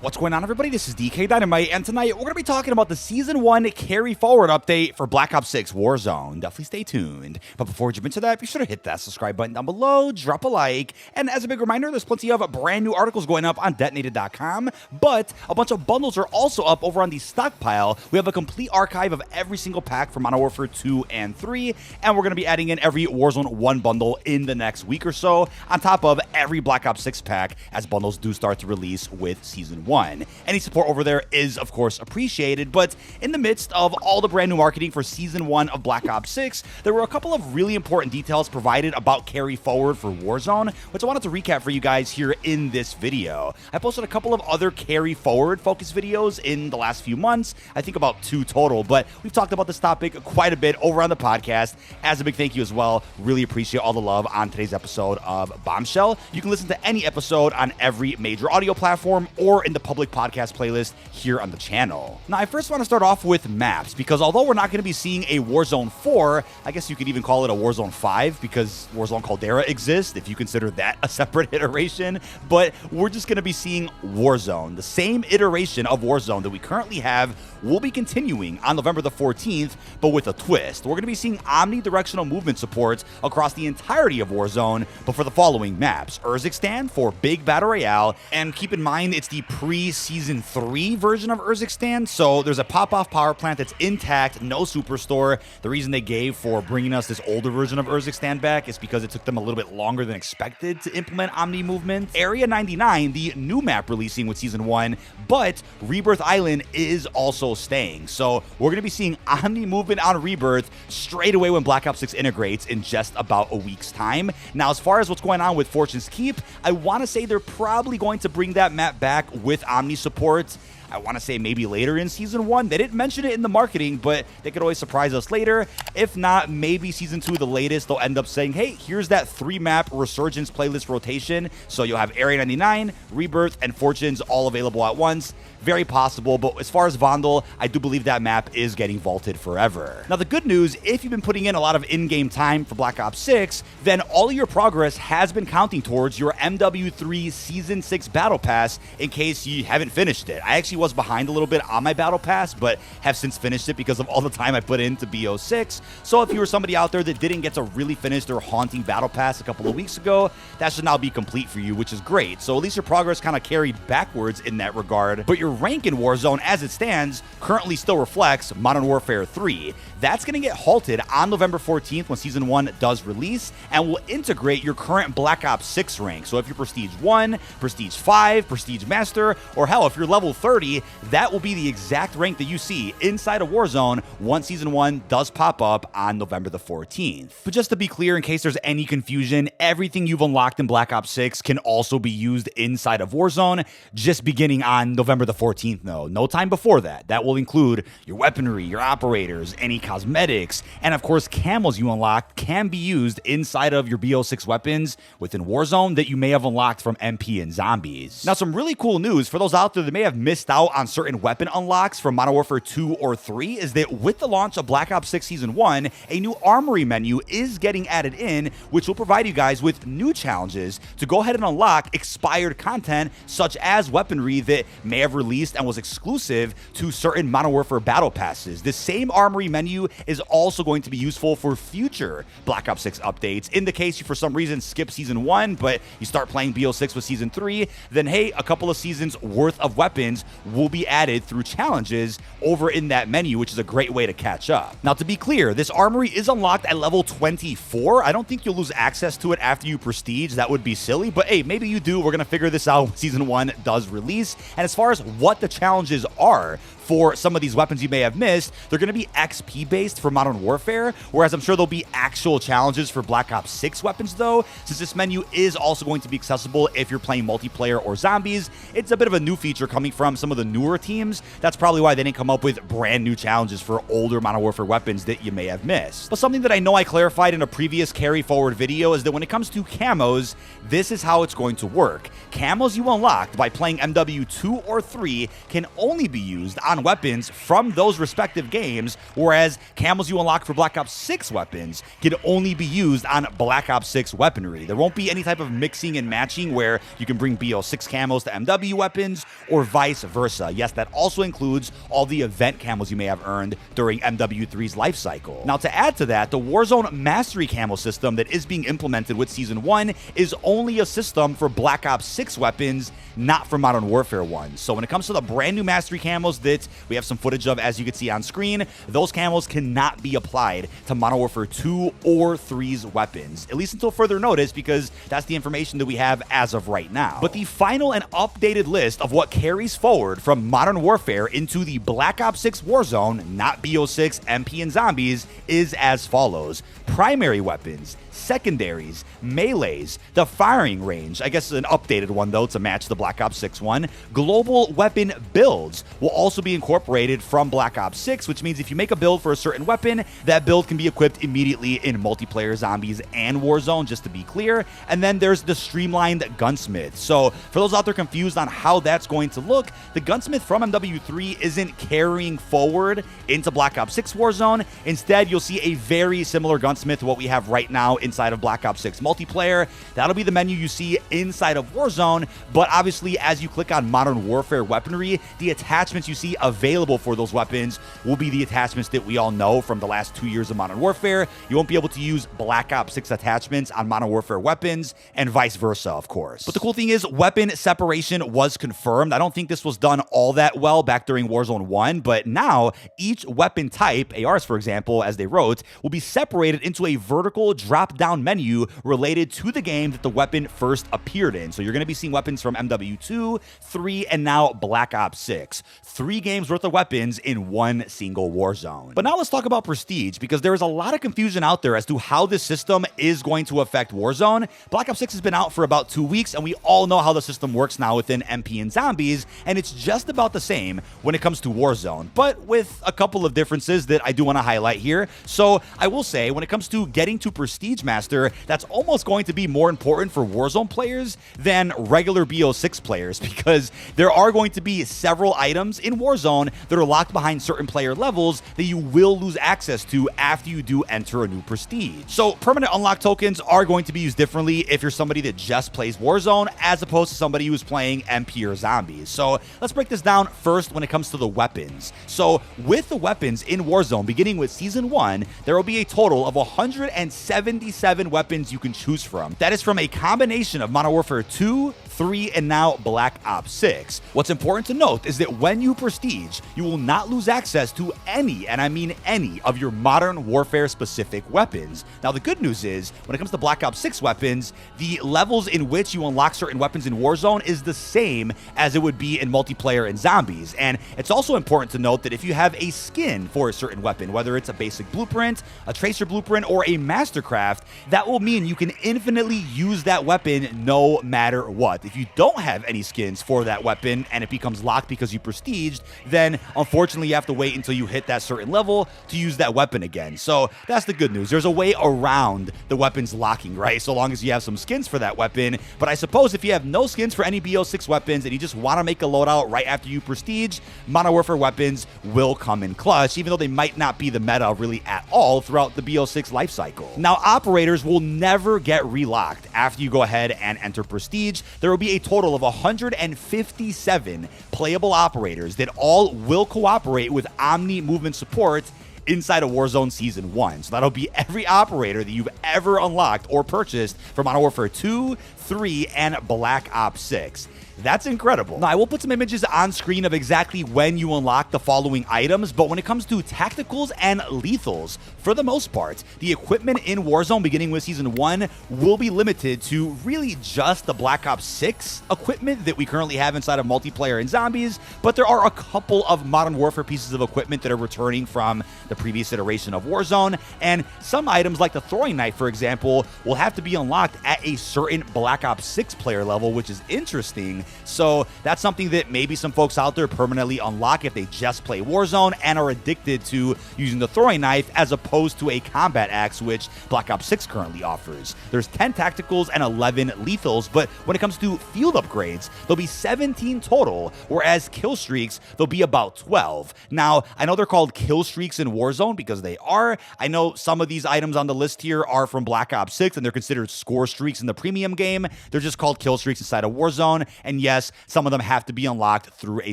What's going on, everybody? This is dkdynamite, and tonight we're going to be talking about the Season 1 Carry Forward update for Black Ops 6 Warzone. Definitely stay tuned. But before we jump into that, be sure to hit that subscribe button down below, drop a like, and as a big reminder, there's plenty of brand new articles going up on detonated.com, but a bunch of bundles are also up over on the stockpile. We have a complete archive of every single pack for Modern Warfare 2 and 3, and we're going to be adding in every Warzone 1 bundle in the next week or so, on top of every Black Ops 6 pack as bundles do start to release with Season 1. Any support over there is, of course, appreciated, but in the midst of all the brand new marketing for Season 1 of Black Ops 6, there were a couple of really important details provided about Carry Forward for Warzone, which I wanted to recap for you guys here in this video. I posted a couple of other Carry Forward focus videos in the last few months, I think about 2 total, but we've talked about this topic quite a bit over on the podcast. As a big thank you as well, really appreciate all the love on today's episode of Bombshell. You can listen to any episode on every major audio platform or in the public podcast playlist here on the channel. Now, I first want to start off with maps, because although we're not going to be seeing a Warzone 4, I guess you could even call it a Warzone 5, because Warzone Caldera exists, if you consider that a separate iteration, but we're just going to be seeing Warzone. The same iteration of Warzone that we currently have will be continuing on November the 14th, but with a twist. We're going to be seeing omnidirectional movement support across the entirety of Warzone, but for the following maps: Urzikstan for Big Battle Royale, and keep in mind it's the pre-Season 3 version of Urzikstan, so there's a pop-off power plant that's intact, no superstore. The reason they gave for bringing us this older version of Urzikstan back is because it took them a little bit longer than expected to implement Omni movement. Area 99, the new map releasing with Season 1, but Rebirth Island is also staying, so we're going to be seeing Omni movement on Rebirth straight away when Black Ops 6 integrates in just about a week's time. Now, as far as what's going on with Fortune's Keep, I want to say they're probably going to bring that map back with Omni support. I want to say maybe later in Season 1. They didn't mention it in the marketing, but they could always surprise us later. If not, maybe Season 2, the latest, they'll end up saying, hey, here's that 3-map Resurgence playlist rotation. So you'll have Area 99, Rebirth, and Fortunes all available at once. Very possible, but as far as Vondel, I do believe that map is getting vaulted forever. Now, the good news, if you've been putting in a lot of in-game time for Black Ops 6, then all of your progress has been counting towards your MW3 Season 6 Battle Pass in case you haven't finished it. I actually was behind a little bit on my Battle Pass, but have since finished it because of all the time I put into BO6. So if you were somebody out there that didn't get to really finish their haunting Battle Pass a couple of weeks ago, that should now be complete for you, which is great. So at least your progress kind of carried backwards in that regard, but your rank in Warzone as it stands currently still reflects Modern Warfare 3. That's going to get halted on November 14th when Season 1 does release, and will integrate your current Black Ops 6 rank. So if you're Prestige 1, Prestige 5, Prestige Master, or hell, if you're level 30, that will be the exact rank that you see inside of Warzone once Season 1 does pop up on November the 14th. But just to be clear, in case there's any confusion, everything you've unlocked in Black Ops 6 can also be used inside of Warzone, just beginning on November the 14th, though. No time before that. That will include your weaponry, your operators, any cosmetics, and of course, camos you unlocked can be used inside of your BO6 weapons within Warzone that you may have unlocked from MP and zombies. Now, some really cool news for those out there that may have missed out on certain weapon unlocks from Modern Warfare 2 or 3 is that with the launch of Black Ops 6 Season 1, a new Armory menu is getting added in, which will provide you guys with new challenges to go ahead and unlock expired content, such as weaponry that may have released and was exclusive to certain Modern Warfare Battle Passes. The same Armory menu is also going to be useful for future Black Ops 6 updates. In the case you for some reason skip Season 1, but you start playing BO6 with Season 3, then hey, a couple of seasons worth of weapons will be added through challenges over in that menu, which is a great way to catch up. Now, to be clear, this Armory is unlocked at level 24. I don't think you'll lose access to it after you Prestige. That would be silly, but hey, maybe you do. We're going to figure this out when Season 1 does release. And as far as what the challenges are for some of these weapons you may have missed, they're going to be XP based for Modern Warfare, whereas I'm sure there'll be actual challenges for Black Ops 6 weapons though, since this menu is also going to be accessible if you're playing multiplayer or zombies. It's a bit of a new feature coming from some of the newer teams. That's probably why they didn't come up with brand new challenges for older Modern Warfare weapons that you may have missed. But something that I know I clarified in a previous carry forward video is that when it comes to camos, this is how it's going to work. Camos you unlocked by playing MW2 or 3 can only be used on on weapons from those respective games, whereas camos you unlock for Black Ops 6 weapons can only be used on Black Ops 6 weaponry. There won't be any type of mixing and matching where you can bring BO6 camos to MW weapons or vice versa. Yes, that also includes all the event camos you may have earned during MW3's life cycle. Now, to add to that, the Warzone Mastery camo system that is being implemented with Season 1 is only a system for Black Ops 6 weapons, not for Modern Warfare 1. So when it comes to the brand new Mastery camos that we have some footage of, as you can see on screen, those camos cannot be applied to Modern Warfare 2 or 3's weapons, at least until further notice, because that's the information that we have as of right now. But the final and updated list of what carries forward from Modern Warfare into the Black Ops 6 Warzone, not BO6, MP, and Zombies, is as follows. Primary weapons, secondaries, melees, the firing range, I guess an updated one though to match the Black Ops 6 one. Global weapon builds will also be incorporated from Black Ops 6, which means if you make a build for a certain weapon, that build can be equipped immediately in multiplayer, Zombies, and Warzone, just to be clear. And then there's the streamlined gunsmith. So for those out there confused on how that's going to look, the gunsmith from MW3 isn't carrying forward into Black Ops 6 Warzone. Instead, you'll see a very similar gunsmith to what we have right now inside of Black Ops 6 multiplayer. That'll be the menu you see inside of Warzone, but obviously as you click on Modern Warfare weaponry, the attachments you see available for those weapons will be the attachments that we all know from the last 2 years of Modern Warfare. You won't be able to use Black Ops 6 attachments on Modern Warfare weapons, and vice versa, of course. But the cool thing is, weapon separation was confirmed. I don't think this was done all that well back during Warzone 1, but now each weapon type, ARs for example, as they wrote, will be separated into a vertical drop-down menu related to the game that the weapon first appeared in. So you're going to be seeing weapons from MW2, 3, and now Black Ops 6. 3 games worth of weapons in one single Warzone. But now let's talk about Prestige, because there is a lot of confusion out there as to how this system is going to affect Warzone. Black Ops 6 has been out for about 2 weeks, and we all know how the system works now within MP and Zombies, and it's just about the same when it comes to Warzone, but with a couple of differences that I do want to highlight here. So I will say, when it comes to getting to Prestige Master, that's almost going to be more important for Warzone players than regular BO6 players, because there are going to be several items in Warzone that are locked behind certain player levels that you will lose access to after you do enter a new Prestige. So permanent unlock tokens are going to be used differently if you're somebody that just plays Warzone as opposed to somebody who's playing MP or Zombies. So let's break this down first when it comes to the weapons. So with the weapons in Warzone, beginning with Season 1, there will be a total of 177 weapons you can choose from. That is from a combination of Modern Warfare 2, 3, and now Black Ops 6. What's important to note is that when you Prestige, you will not lose access to any, and I mean any, of your Modern Warfare specific weapons. Now the good news is, when it comes to Black Ops 6 weapons, the levels in which you unlock certain weapons in Warzone is the same as it would be in multiplayer and Zombies. And it's also important to note that if you have a skin for a certain weapon, whether it's a basic blueprint, a tracer blueprint, or a mastercraft, that will mean you can infinitely use that weapon no matter what. If you don't have any skins for that weapon and it becomes locked because you prestiged, then unfortunately you have to wait until you hit that certain level to use that weapon again. So that's the good news. There's a way around the weapons locking, right? So long as you have some skins for that weapon. But I suppose if you have no skins for any BO6 weapons and you just want to make a loadout right after you prestige, Modern Warfare weapons will come in clutch, even though they might not be the meta really at all throughout the BO6 life cycle. Now, operators will never get relocked after you go ahead and enter prestige. There will be a total of 157 playable operators that all will cooperate with Omni movement support inside of Warzone Season 1. So that'll be every operator that you've ever unlocked or purchased from Modern Warfare 2, 3, and Black Ops 6. That's incredible. Now, I will put some images on screen of exactly when you unlock the following items, but when it comes to tacticals and lethals, for the most part, the equipment in Warzone beginning with Season 1 will be limited to really just the Black Ops 6 equipment that we currently have inside of multiplayer and Zombies, but there are a couple of Modern Warfare pieces of equipment that are returning from the previous iteration of Warzone, and some items like the throwing knife, for example, will have to be unlocked at a certain Black Ops 6 player level, which is interesting So that's something that maybe some folks out there permanently unlock if they just play Warzone and are addicted to using the throwing knife as opposed to a combat axe, which Black Ops 6 currently offers. There's 10 tacticals and 11 lethals, but when it comes to field upgrades, there'll be 17 total, whereas kill streaks, there'll be about 12. Now, I know they're called kill streaks in Warzone because they are. I know some of these items on the list here are from Black Ops 6 and they're considered score streaks in the premium game. They're just called kill streaks inside of Warzone. And yes, some of them have to be unlocked through a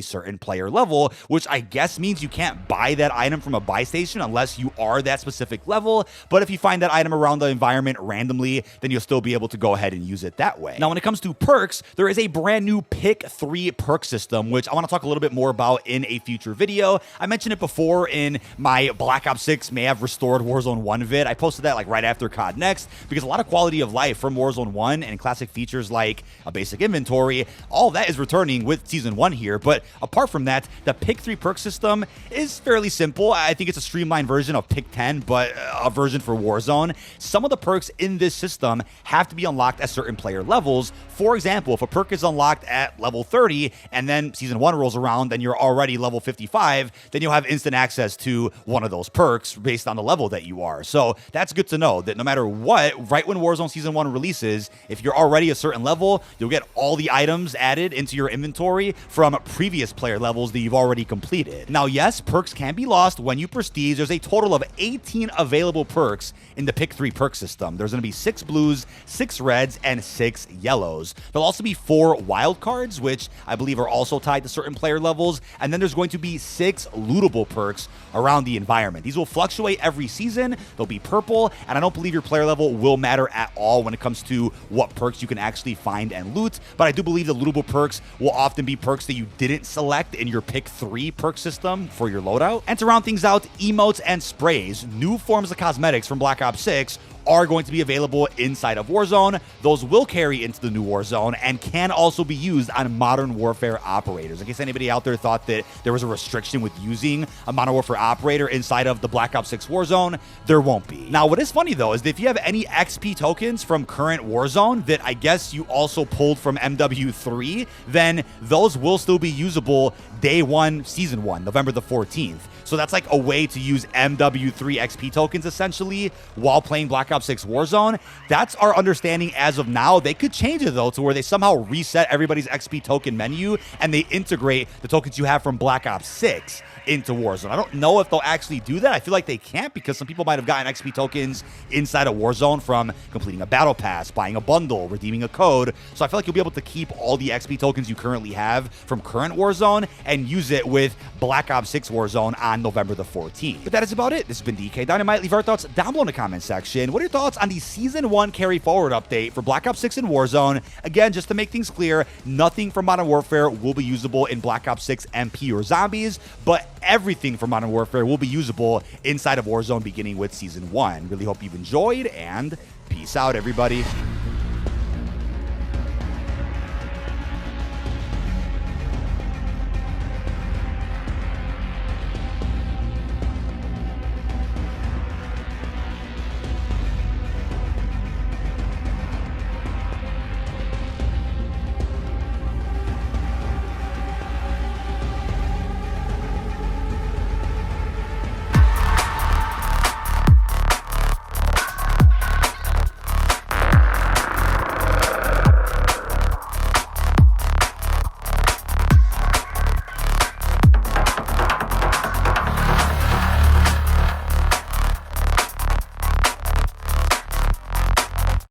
certain player level, which I guess means you can't buy that item from a buy station unless you are that specific level. But if you find that item around the environment randomly, then you'll still be able to go ahead and use it that way. Now, when it comes to perks, there is a brand new pick 3 perk system, which I want to talk a little bit more about in a future video. I mentioned it before in my Black Ops 6 may have restored Warzone 1 vid. I posted that like right after COD Next because a lot of quality of life from Warzone 1 and classic features like a basic inventory, all that is returning with Season 1 here. But apart from that, the pick 3 perk system is fairly simple. I think it's a streamlined version of pick 10, but a version for Warzone. Some of the perks in this system have to be unlocked at certain player levels. For example, if a perk is unlocked at level 30 and then Season 1 rolls around and you're already level 55, then you'll have instant access to one of those perks based on the level that you are. So that's good to know that no matter what, right when Warzone Season 1 releases, if you're already a certain level, you'll get all the items added into your inventory from previous player levels that you've already completed. Now, yes, perks can be lost when you prestige. There's a total of 18 available perks in the pick 3 perk system. There's going to be 6 blues, 6 reds, and 6 yellows. There'll also be 4 wild cards, which I believe are also tied to certain player levels. And then there's going to be 6 lootable perks around the environment. These will fluctuate every season. They'll be purple, and I don't believe your player level will matter at all when it comes to what perks you can actually find and loot. But I do believe the lootable perks will often be perks that you didn't select in your pick 3 perk system for your loadout. And to round things out, emotes and sprays, new forms of cosmetics from Black Ops 6, are going to be available inside of Warzone. Those will carry into the new Warzone and can also be used on Modern Warfare operators. In case anybody out there thought that there was a restriction with using a Modern Warfare operator inside of the Black Ops 6 Warzone, there won't be. Now, what is funny though is that if you have any XP tokens from current Warzone that I guess you also pulled from MW3, then those will still be usable day 1, Season 1, November the 14th. So that's like a way to use MW3 XP tokens essentially while playing Black Ops 6 Warzone. That's our understanding as of now. They could change it though to where they somehow reset everybody's XP token menu and they integrate the tokens you have from Black Ops 6 into Warzone. I don't know if they'll actually do that. I feel like they can't because some people might have gotten XP tokens inside of Warzone from completing a battle pass, buying a bundle, redeeming a code. So I feel like you'll be able to keep all the XP tokens you currently have from current Warzone and use it with Black Ops 6 Warzone on November the 14th. But that is about it. This has been dkdynamite. Leave our thoughts down below in the comment section. What are your thoughts on the Season 1 carry forward update for Black Ops 6 and Warzone? Again, just to make things clear, nothing from Modern Warfare will be usable in Black Ops 6 MP or Zombies, but everything from Modern Warfare will be usable inside of Warzone beginning with Season 1. Really hope you've enjoyed, and peace out, everybody.